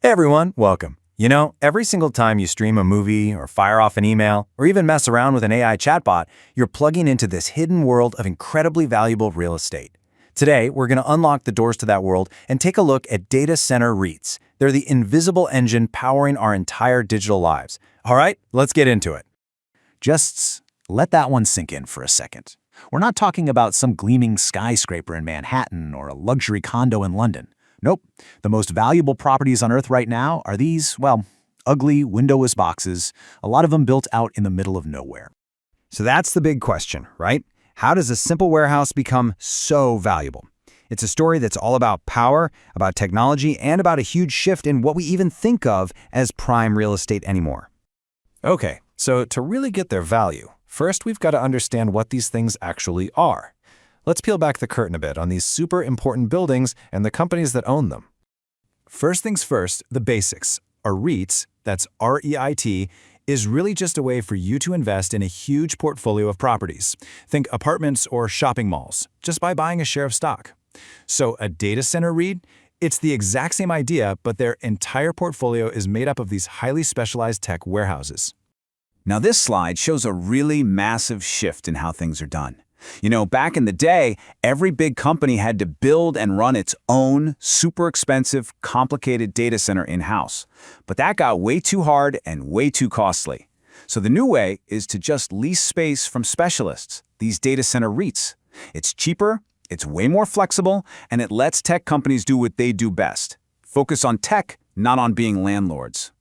Hey everyone, welcome. Every single time you stream a movie or fire off an email or even mess around with an AI chatbot, you're plugging into this hidden world of incredibly valuable real estate. Today, we're going to unlock the doors to that world and take a look at data center REITs. They're the invisible engine powering our entire digital lives. All right, let's get into it. Just let that one sink in for a second. We're not talking about some gleaming skyscraper in Manhattan or a luxury condo in London. Nope. The most valuable properties on Earth right now are these, well, ugly, windowless boxes, a lot of them built out in the middle of nowhere. So that's the big question, right? How does a simple warehouse become so valuable? It's a story that's all about power, about technology, and about a huge shift in what we even think of as prime real estate anymore. Okay, so to really get their value, first we've got to understand what these things actually are. Let's peel back the curtain a bit on these super important buildings and the companies that own them. First things first, the basics. A REIT, that's R-E-I-T, is really just a way for you to invest in a huge portfolio of properties. Think apartments or shopping malls, just by buying a share of stock. So a data center REIT, it's the exact same idea, but their entire portfolio is made up of these highly specialized tech warehouses. Now this slide shows a really massive shift in how things are done. Back in the day, every big company had to build and run its own super expensive, complicated data center in-house. But that got way too hard and way too costly. So the new way is to just lease space from specialists, these data center REITs. It's cheaper, it's way more flexible, and it lets tech companies do what they do best. Focus on tech, not on being landlords.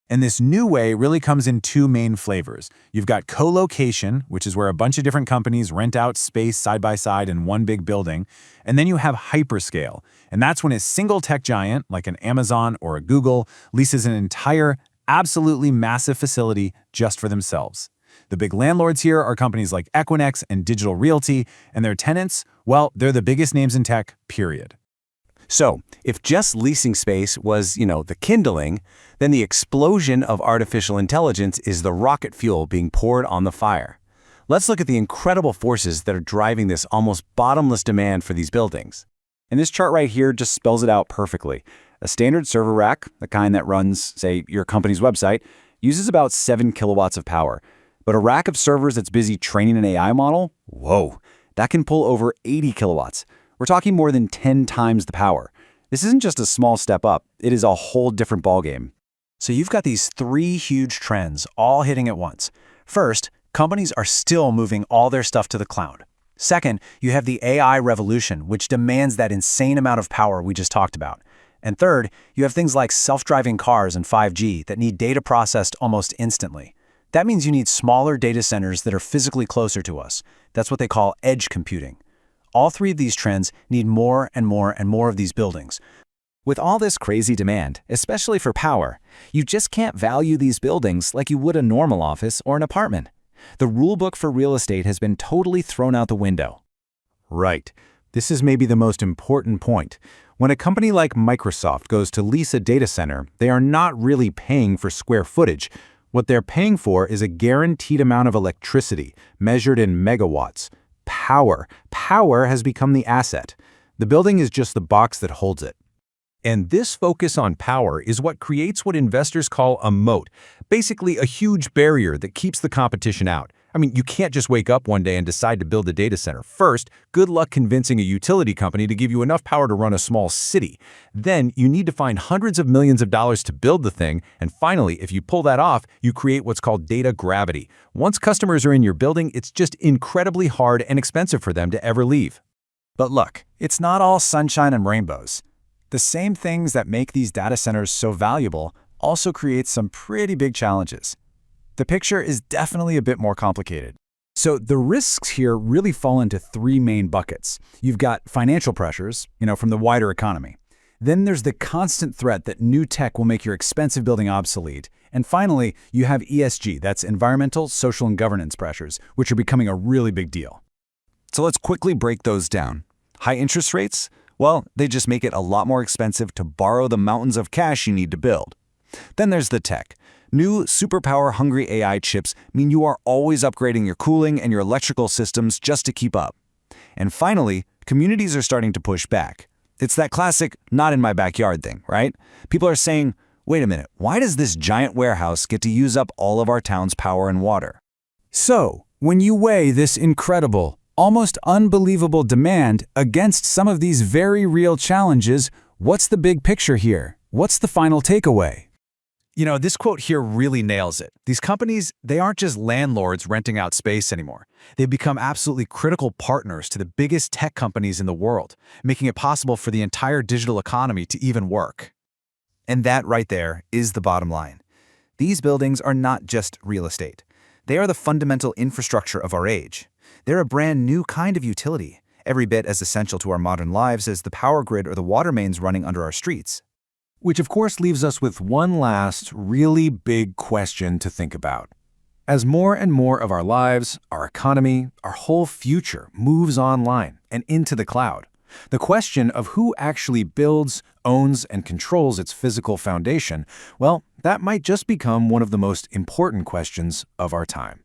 And this new way really comes in two main flavors. You've got co-location, which is where a bunch of different companies rent out space side by side in one big building. And then you have hyperscale. And that's when a single tech giant, like an Amazon or a Google, leases an entire, absolutely massive facility just for themselves. The big landlords here are companies like Equinix and Digital Realty, and their tenants, well, they're the biggest names in tech, period. So, if just leasing space was, the kindling, then the explosion of artificial intelligence is the rocket fuel being poured on the fire. Let's look at the incredible forces that are driving this almost bottomless demand for these buildings. And this chart right here just spells it out perfectly. A standard server rack, the kind that runs, say, your company's website, uses about 7 kilowatts of power. But a rack of servers that's busy training an AI model, whoa, that can pull over 80 kilowatts. We're talking more than 10 times the power. This isn't just a small step up, it is a whole different ballgame. So you've got these three huge trends all hitting at once. First, companies are still moving all their stuff to the cloud. Second, you have the AI revolution, which demands that insane amount of power we just talked about. And third, you have things like self-driving cars and 5G that need data processed almost instantly. That means you need smaller data centers that are physically closer to us. That's what they call edge computing. All three of these trends need more and more and more of these buildings. With all this crazy demand, especially for power, you just can't value these buildings like you would a normal office or an apartment. The rulebook for real estate has been totally thrown out the window. Right. This is maybe the most important point. When a company like Microsoft goes to lease a data center, they are not really paying for square footage. What they're paying for is a guaranteed amount of electricity, measured in megawatts. Power. Power has become the asset. The building is just the box that holds it. And this focus on power is what creates what investors call a moat, basically a huge barrier that keeps the competition out. I mean, you can't just wake up one day and decide to build a data center. First, good luck convincing a utility company to give you enough power to run a small city. Then, you need to find hundreds of millions of dollars to build the thing. And finally, if you pull that off, you create what's called data gravity. Once customers are in your building, it's just incredibly hard and expensive for them to ever leave. But look, it's not all sunshine and rainbows. The same things that make these data centers so valuable also create some pretty big challenges. The picture is definitely a bit more complicated. So the risks here really fall into three main buckets. You've got financial pressures, from the wider economy. Then there's the constant threat that new tech will make your expensive building obsolete. And finally, you have ESG, that's environmental, social, and governance pressures, which are becoming a really big deal. So let's quickly break those down. High interest rates? Well, they just make it a lot more expensive to borrow the mountains of cash you need to build. Then there's the tech. New superpower-hungry AI chips mean you are always upgrading your cooling and your electrical systems just to keep up. And finally, communities are starting to push back. It's that classic not in my backyard thing, right? People are saying, wait a minute, why does this giant warehouse get to use up all of our town's power and water? So, when you weigh this incredible, almost unbelievable demand against some of these very real challenges, what's the big picture here? What's the final takeaway? You know, this quote here really nails it. These companies, they aren't just landlords renting out space anymore. They've become absolutely critical partners to the biggest tech companies in the world, making it possible for the entire digital economy to even work. And that right there is the bottom line. These buildings are not just real estate. They are the fundamental infrastructure of our age. They're a brand new kind of utility, every bit as essential to our modern lives as the power grid or the water mains running under our streets. Which of course leaves us with one last, really big question to think about. As more and more of our lives, our economy, our whole future moves online and into the cloud, the question of who actually builds, owns, and controls its physical foundation, well, that might just become one of the most important questions of our time.